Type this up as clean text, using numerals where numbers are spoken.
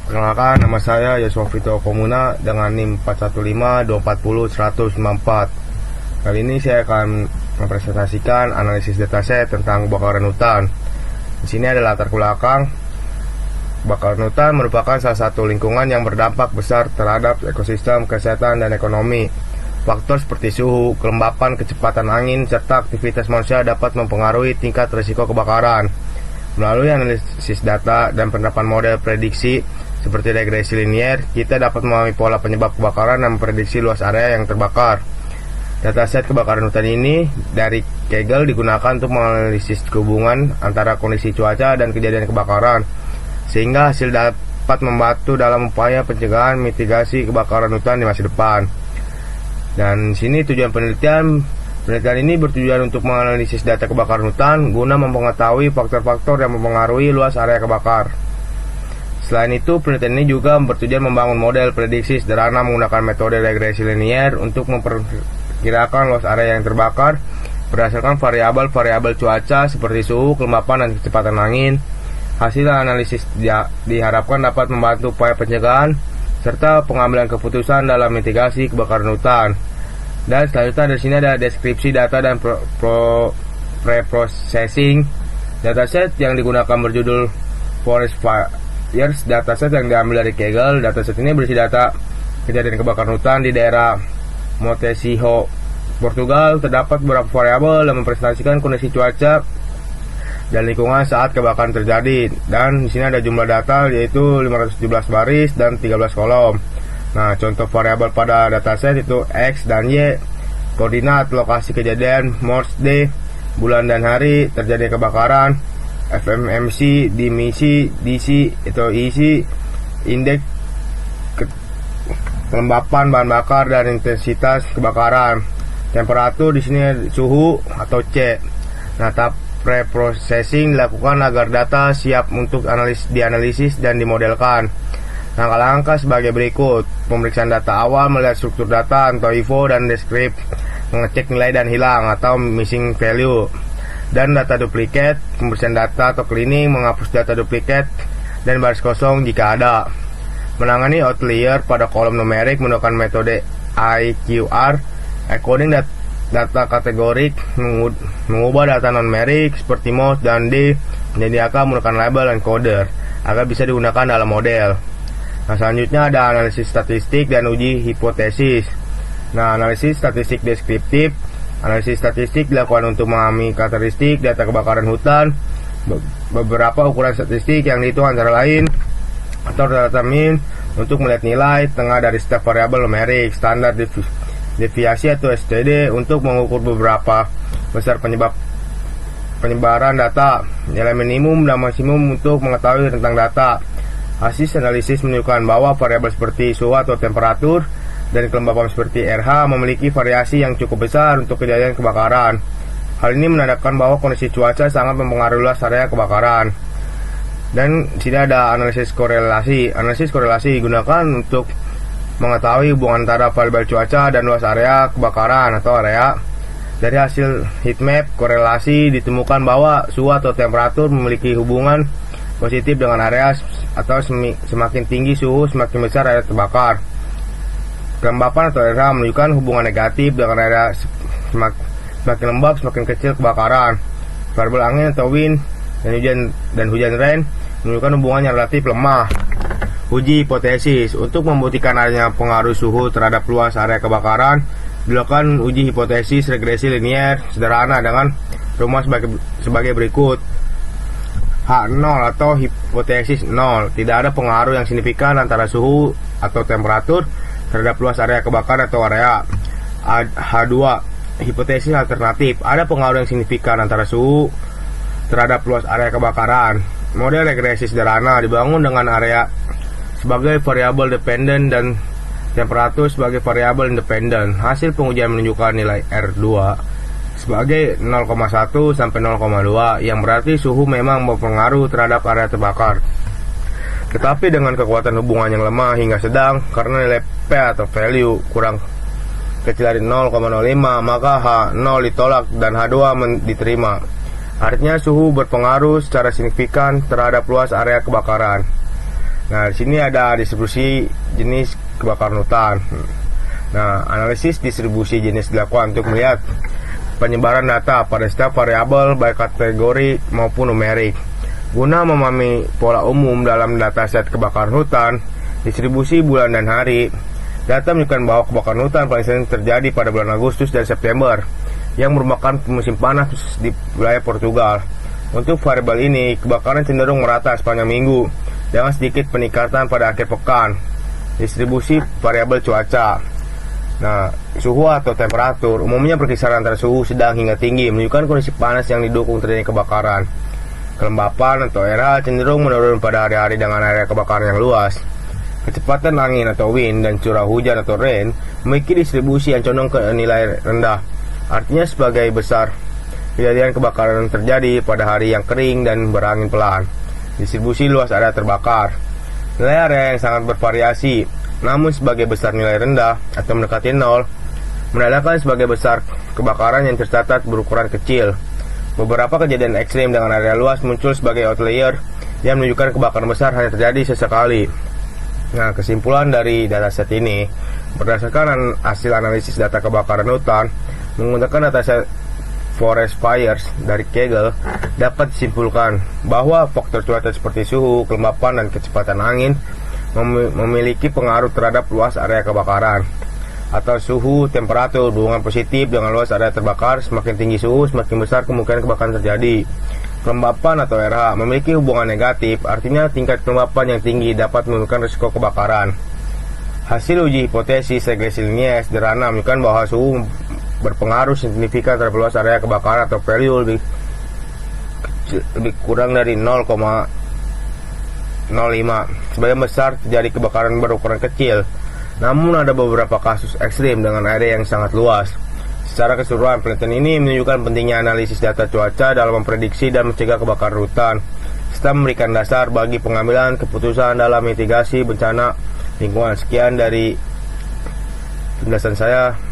Perkenalkan, nama saya Yosua Vito Komuna dengan NIM 415-240-194. Kali ini saya akan mempresentasikan analisis dataset tentang kebakaran hutan. Di sini ada latar belakang. Kebakaran hutan merupakan salah satu lingkungan yang berdampak besar terhadap ekosistem, kesehatan, dan ekonomi. Faktor seperti suhu, kelembapan, kecepatan angin, serta aktivitas manusia dapat mempengaruhi tingkat risiko kebakaran. Melalui analisis data dan penerapan model prediksi seperti regresi linier, kita dapat memahami pola penyebab kebakaran dan memprediksi luas area yang terbakar. Dataset kebakaran hutan ini dari Kaggle digunakan untuk menganalisis hubungan antara kondisi cuaca dan kejadian kebakaran, sehingga hasil dapat membantu dalam upaya pencegahan mitigasi kebakaran hutan di masa depan. Dan sini tujuan penelitian ini bertujuan untuk menganalisis data kebakaran hutan guna mengetahui faktor-faktor yang mempengaruhi luas area kebakar. Selain itu, penelitian ini juga bertujuan membangun model prediksi sederhana menggunakan metode regresi linier untuk memperkirakan luas area yang terbakar berdasarkan variabel-variabel cuaca seperti suhu, kelembapan, dan kecepatan angin. Hasil analisis diharapkan dapat membantu upaya pencegahan serta pengambilan keputusan dalam mitigasi kebakaran hutan. Dan selanjutnya dari sini ada deskripsi data dan pre-processing. Dataset yang digunakan berjudul Forest Fires dataset yang diambil dari Kaggle. Dataset ini berisi data kejadian kebakaran hutan di daerah Motesiho, Portugal. Terdapat beberapa variabel yang mempresentasikan kondisi cuaca dan lingkungan saat kebakaran terjadi. Dan di sini ada jumlah data yaitu 517 baris dan 13 kolom. Nah, contoh variabel pada dataset itu X dan Y, koordinat lokasi kejadian, Morse D, bulan dan hari terjadi kebakaran, FMMC, dimisi, DC atau EC, indeks kelembapan bahan bakar dan intensitas kebakaran. Temperatur di sini suhu atau C. Nah, tahap pre-processing dilakukan agar data siap untuk dianalisis dan dimodelkan. Langkah-langkah sebagai berikut: pemeriksaan data awal melihat struktur data atau info dan deskrip, mengecek nilai dan hilang atau missing value, dan data duplikat, pembersihan data atau cleaning, menghapus data duplikat dan baris kosong jika ada. Menangani outlier pada kolom numerik menggunakan metode IQR, encoding data kategorik, mengubah data numerik seperti mouse dan D menjadi angka menggunakan label encoder agar bisa digunakan dalam model. Nah, selanjutnya ada analisis statistik dan uji hipotesis. Nah, analisis statistik deskriptif. Analisis statistik dilakukan untuk memahami karakteristik data kebakaran hutan. Beberapa ukuran statistik yang dihitung antara lain atau data min untuk melihat nilai tengah dari setiap variabel numerik, standar deviasi atau STD untuk mengukur beberapa besar penyebaran data, nilai minimum dan maksimum untuk mengetahui tentang data. Hasil analisis menunjukkan bahwa variabel seperti suhu atau temperatur dan kelembapan seperti RH memiliki variasi yang cukup besar untuk kejadian kebakaran. Hal ini menandakan bahwa kondisi cuaca sangat mempengaruhi luas area kebakaran. Dan sini ada analisis korelasi. Analisis korelasi digunakan untuk mengetahui hubungan antara variabel cuaca dan luas area kebakaran atau area. Dari hasil heatmap korelasi ditemukan bahwa suhu atau temperatur memiliki hubungan positif dengan area, atau semakin tinggi suhu semakin besar area terbakar. Kelembapan atau RH menunjukkan hubungan negatif dengan area, semakin lembab semakin kecil kebakaran. Variabel angin atau wind dan hujan rain menunjukkan hubungan yang relatif lemah. Uji hipotesis. Untuk membuktikan adanya pengaruh suhu terhadap luas area kebakaran, dilakukan uji hipotesis regresi linier sederhana dengan rumus sebagai berikut. H0 atau hipotesis 0. Tidak ada pengaruh yang signifikan antara suhu atau temperatur terhadap luas area kebakaran atau area. H2 hipotesis alternatif. Ada pengaruh yang signifikan antara suhu terhadap luas area kebakaran. Model regresi sederhana dibangun dengan area sebagai variabel dependen dan temperatur sebagai variabel independen. Hasil pengujian menunjukkan nilai R2 sebagai 0,1 sampai 0,2, yang berarti suhu memang berpengaruh terhadap area terbakar. Tetapi dengan kekuatan hubungan yang lemah hingga sedang, karena nilai P atau value kurang kecil dari 0,05, maka H0 ditolak dan H2 diterima. Artinya suhu berpengaruh secara signifikan terhadap luas area kebakaran. Nah, di sini ada distribusi jenis kebakaran hutan. Nah, analisis distribusi jenis dilakukan untuk melihat penyebaran data pada setiap variabel baik kategori maupun numerik. Guna memahami pola umum dalam dataset kebakaran hutan, distribusi bulan dan hari, data menunjukkan bahwa kebakaran hutan paling sering terjadi pada bulan Agustus dan September, yang merupakan musim panas di wilayah Portugal. Untuk variabel ini, kebakaran cenderung merata sepanjang minggu, dengan sedikit peningkatan pada akhir pekan. Distribusi variabel cuaca. Nah, suhu atau temperatur umumnya berkisar antara suhu sedang hingga tinggi, menunjukkan kondisi panas yang didukung terjadinya kebakaran. Kelembapan atau RH cenderung menurun pada hari-hari dengan area kebakaran yang luas. Kecepatan angin atau wind dan curah hujan atau rain memiliki distribusi yang condong ke nilai rendah. Artinya sebagai besar kejadian kebakaran terjadi pada hari yang kering dan berangin pelan. Distribusi luas area terbakar. Nilai area yang sangat bervariasi, namun sebagai besar nilai rendah atau mendekati nol, menandakan sebagai besar kebakaran yang tercatat berukuran kecil. Beberapa kejadian ekstrim dengan area luas muncul sebagai outlier yang menunjukkan kebakaran besar hanya terjadi sesekali. Nah, kesimpulan dari dataset ini, berdasarkan hasil analisis data kebakaran hutan menggunakan dataset forest fires dari Kaggle, dapat disimpulkan bahwa faktor cuaca seperti suhu, kelembapan, dan kecepatan angin memiliki pengaruh terhadap luas area kebakaran. Atau suhu, temperatur hubungan positif dengan luas area terbakar. Semakin tinggi suhu, semakin besar kemungkinan kebakaran terjadi. Kelembapan atau RH memiliki hubungan negatif, artinya tingkat kelembapan yang tinggi dapat menimbulkan risiko kebakaran. Hasil uji hipotesis regresi linear sederhana menunjukkan bahwa suhu berpengaruh signifikan terhadap luas area kebakaran atau value lebih kurang dari 0,05. Sebagian besar terjadi kebakaran berukuran kecil. Namun ada beberapa kasus ekstrim dengan area yang sangat luas. Secara keseluruhan, penelitian ini menunjukkan pentingnya analisis data cuaca dalam memprediksi dan mencegah kebakaran hutan, serta memberikan dasar bagi pengambilan keputusan dalam mitigasi bencana lingkungan. Sekian dari penjelasan saya.